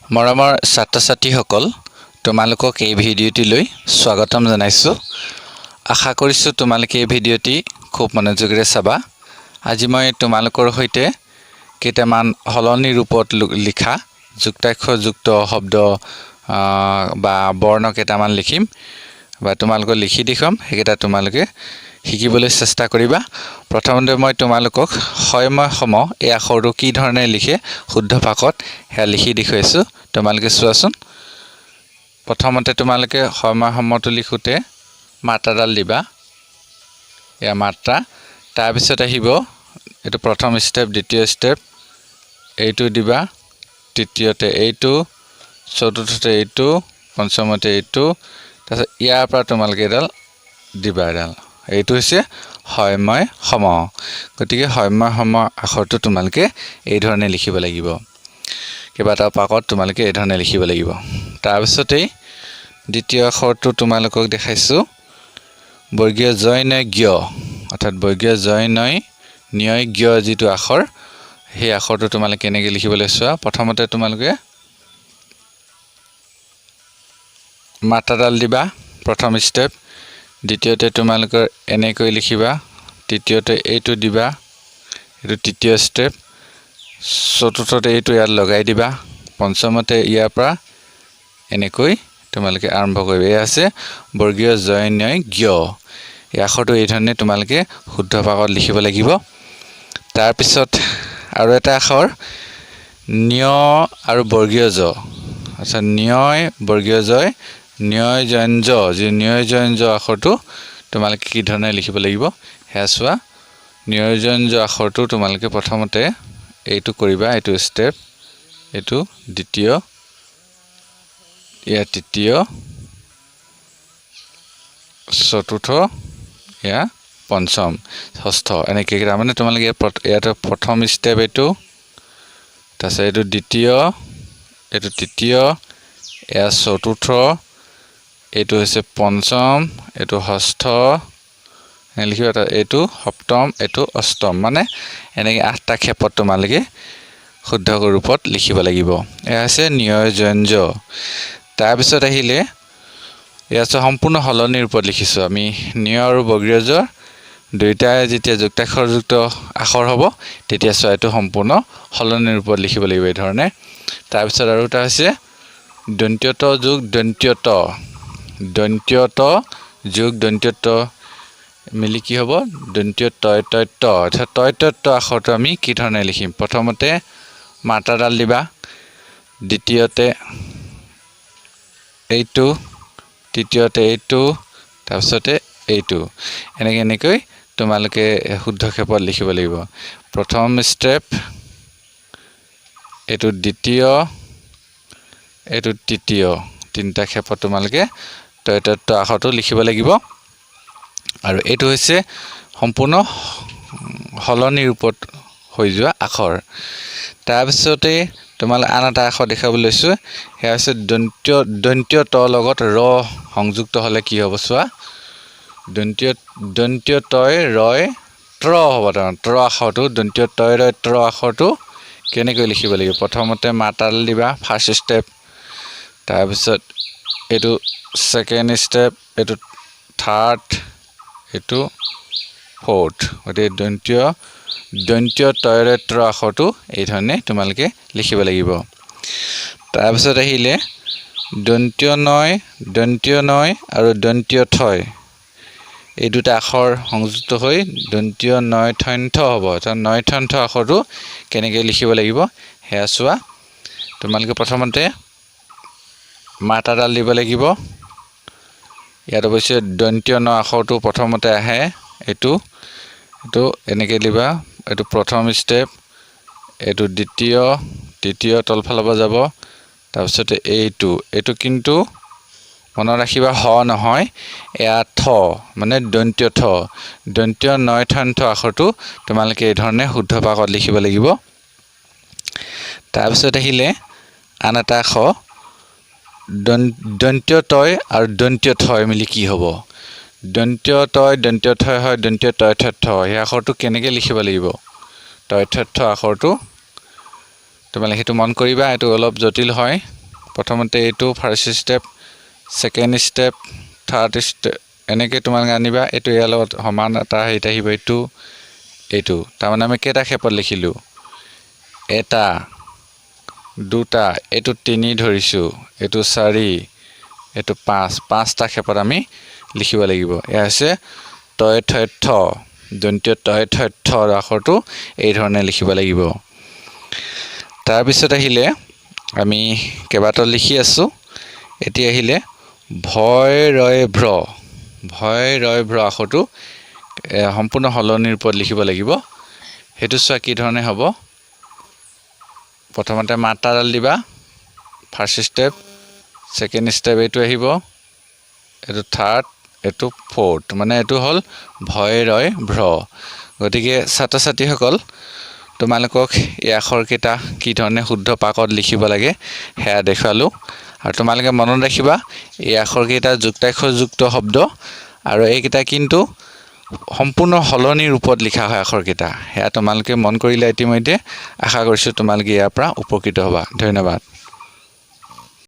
মৰমৰ ছাত্ৰ-ছাত্ৰীসকল তোমালোকক এই ভিডিঅ'টিলৈ স্বাগতম জনাইছোঁ। আশা কৰিছোঁ তোমালোকে এই ভিডিঅ'টি খুব মনোযোগেৰে চাবা। আজি মই তোমালোকৰ সৈতে কেইটামান সলনি ৰূপত লিখা যুক্তাক্ষৰযুক্ত শব্দ বা বৰ্ণ কেইটামান লিখিম বা তোমালোকক লিখি দেখুৱাম। সেইকেইটা তোমালোকে শিকিবলৈ চেষ্টা কৰিবা। প্ৰথমতে মই তোমালোকক হয়-মই সম এই আখৰটো কি ধৰণে লিখে শুদ্ধ ভাষাত সেয়া লিখি দেখুৱাইছোঁ। তোমালোকে চোৱাচোন। প্ৰথমতে তোমালোকে হয়-মই সমটো লিখোঁতে মাত্ৰাডাল দিবা, এয়া মাত্ৰা। তাৰপিছত আহিব এইটো প্ৰথম ষ্টেপ, দ্বিতীয় ষ্টেপ, এইটো দিবা, তৃতীয়তে এইটো, চতুৰ্থতে এইটো, পঞ্চমতে এইটো, তাৰপিছত ইয়াৰ পৰা তোমালোকে এডাল দিবা এডাল। এইটো হৈছে হয়-মই সম। গতিকে হয়-মই সম আখৰটো তোমালোকে এই ধৰণে লিখিব লাগিব। কেইবাটা পাকত তোমালোকে এই ধৰণে লিখিব লাগিব। তাৰপিছতেই দ্বিতীয় আখৰটো তোমালোকক দেখাইছোঁ বৰ্গীয় জয় নয় জ্ঞ, অৰ্থাৎ বৰ্গীয় জয় নয় ন্যয় জ্ঞ যিটো আখৰ, সেই আখৰটো তোমালোকে কেনেকৈ লিখিবলৈ চোৱা। প্ৰথমতে তোমালোকে মাত্ৰাডাল দিবা, প্ৰথম ষ্টেপ। দ্বিতীয়তে তোমালোকৰ এনেকৈ লিখিবা, তৃতীয়তে এইটো দিবা, এইটো তৃতীয় ষ্টেপ। চতুৰ্থতে এইটো ইয়াত লগাই দিবা, পঞ্চমতে ইয়াৰ পৰা এনেকৈ তোমালোকে আৰম্ভ কৰিবা। এয়া আছে বৰ্গীয় জয় ন্যয় জ্ঞ। এই আখৰটো এই ধৰণে তোমালোকে শুদ্ধ ভাষাত লিখিব লাগিব। তাৰপিছত আৰু এটা আখৰ ন্য আৰু বৰ্গীয় জ, আচ্ছা ন্যয় বৰ্গীয় জয় ন্যয় জয়ন জ, যি ন্যয় জয়ন জ আখৰটো তোমালোকে কি ধৰণে লিখিব লাগিব সেয়া চোৱা। ন্যয় জয়ন জ আখৰটো তোমালোকে প্ৰথমতে এইটো কৰিবা, এইটো ষ্টেপ, এইটো দ্বিতীয়, এয়া তৃতীয়, চতুৰ্থ, এয়া পঞ্চম, ষষ্ঠ, এনেকৈ তাৰমানে তোমালোকে ইয়াতে প্ৰথম ষ্টেপ এইটো, তাৰপিছত এইটো দ্বিতীয়, এইটো তৃতীয়, এয়া চতুৰ্থ, এইটো হৈছে পঞ্চম, এইটো ষষ্ঠ, লিখিব। এইটো সপ্তম, এইটো অষ্টম, মানে এনেকৈ 8টা ক্ষেপত তোমালোকে শুদ্ধ ৰূপত লিখিব লাগিব। এয়া হৈছে ন্যয় জয়ন জ। তাৰপিছত আহিলে এয়া হৈছে সম্পূৰ্ণ সলনি ৰূপত লিখিছোঁ আমি। ন্য আৰু বৰ্গীয় জ দুয়োটাই যেতিয়া যুক্তাক্ষৰযুক্ত আখৰ হ'ব তেতিয়া চোৱা এইটো সম্পূৰ্ণ সলনি ৰূপত লিখিব লাগিব এই ধৰণে। তাৰপিছত আৰু এটা হৈছে দন্ত্য ত যোগ দন্ত্য ত, দন্ত্য ত যোগ দন্ত্য ত মিলি কি হ'ব দন্ত্য তয় তয় ত। অৰ্থাৎ তয় তয় ত আখৰটো আমি কি ধৰণে লিখিম। প্ৰথমতে মাত্ৰাডাল দিবা, দ্বিতীয়তে এইটো, তৃতীয়তে এইটো, তাৰপিছতে এইটো, এনেকৈ তোমালোকে শুদ্ধ ক্ষেপত লিখিব লাগিব। প্ৰথম ষ্টেপ, এইটো দ্বিতীয়, এইটো তৃতীয়, 3টা ক্ষেপত তোমালোকে তয় তয় ত আখৰটো লিখিব লাগিব। আৰু এইটো হৈছে সম্পূৰ্ণ সলনি ৰূপত হৈ যোৱা আখৰ। তাৰপিছতে তোমালোকে আন এটা আখৰ দেখাবলৈ লৈছোঁ, সেয়া হৈছে দন্ত্য ত লগত ৰ সংযুক্ত হ'লে কি হ'ব চোৱা। দন্ত্য তয় ৰয় ত্ৰ হ'ব। তাৰমানে ত্ৰ আখৰটো দন্ত্য তয় ৰয় ত্ৰ আখৰটো কেনেকৈ লিখিব লাগিব। প্ৰথমতে মাত্ৰাডাল দিবা, ফাৰ্ষ্ট ষ্টেপ, তাৰপিছত এইটো ছেকেণ্ড ষ্টেপ, এইটো থাৰ্ড, এইটো ফ'ৰ্থ। গতিকে দন্ত্য তয় ৰয় ত্ৰ আখৰটো এই ধৰণে তোমালোকে লিখিব লাগিব। তাৰপিছত আহিলে দন্ত্য নয় আৰু দন্ত্য থয়, এই দুটা আখৰ সংযুক্ত হৈ দন্ত্য নয় থন্থ হ'ব। নয় থন্থ আখৰটো কেনেকৈ লিখিব লাগিব সেয়া চোৱা। তোমালোকে প্ৰথমতে মাত্ৰাডাল দিব লাগিব। ইয়াত অৱশ্যে দন্ত্য ন আখৰটো প্ৰথমতে আহে, এইটো এনেকৈ দিবা। এইটো প্ৰথম ষ্টেপ, এইটো দ্বিতীয়, তৃতীয় তলফালৰ পৰা যাব, তাৰপিছতে এইটো কিন্তু মনত ৰাখিবা হ নহয়, এয়া থ, মানে দন্ত্য থ। দন্ত্য নয় থন্থ আখৰটো তোমালোকে এই ধৰণে শুদ্ধ ভাষাত লিখিব লাগিব। তাৰপিছত আহিলে আন এটা আখৰ দন্ত্য তয় আৰু দন্ত্য থয় মিলি কি হ'ব। দন্ত্য তয় দন্ত্য থয় হয় দন্ত্য তয় থ। সেই আখৰটো কেনেকৈ লিখিব লাগিব। তয় থ আখৰটো তোমালোকে সেইটো মন কৰিবা। এইটো অলপ জটিল হয়। প্ৰথমতে এইটো first step, second step, third step এনেকৈ তোমালোকে আনিবা। এইটো ইয়াৰ লগত সমান এটা হেৰিত আহিব। এইটো তাৰমানে আমি কেইটা ক্ষেপত লিখিলোঁ? এটা, দুটা, এইটো 3 ধৰিছোঁ, এইটো 4, এইটো 5, 5টা ক্ষেপত আমি লিখিব লাগিব। এয়া হৈছে তয় থয় থ, দন্ত্য তয় থয় থ আখৰটো এই ধৰণে লিখিব লাগিব। তাৰপিছত আহিলে আমি কেইবাটাও লিখি আছোঁ। এতিয়া আহিলে ভয় ৰয় ভ্ৰ, ভয় ৰয় ভ্ৰ আখৰটো সম্পূৰ্ণ সলনিৰ ওপৰত লিখিব লাগিব। সেইটো চোৱা কি ধৰণে হ'ব। প্ৰথমতে মাত্ৰাডাল দিবা, ফাৰ্ষ্ট ষ্টেপ, ছেকেণ্ড ষ্টেপ এইটো আহিব, এইটো থাৰ্ড, এইটো ফ'ৰ্থ, মানে এইটো হ'ল ভয় ৰয় ভ্ৰ। গতিকে ছাত্ৰ ছাত্ৰীসকল, তোমালোকক এই আখৰকেইটা কি ধৰণে শুদ্ধ পাকত লিখিব লাগে সেয়া দেখুৱালোঁ। আৰু তোমালোকে মনত ৰাখিবা, এই আখৰকেইটা যুক্তাক্ষৰযুক্ত শব্দ আৰু এইকেইটা কিন্তু সম্পূৰ্ণ সলনিৰ ৰূপত লিখা হয় আখৰকেইটা। সেয়া তোমালোকে মন কৰিলে ইতিমধ্যে। আশা কৰিছোঁ তোমালোকে ইয়াৰ পৰা উপকৃত হ'বা। ধন্যবাদ।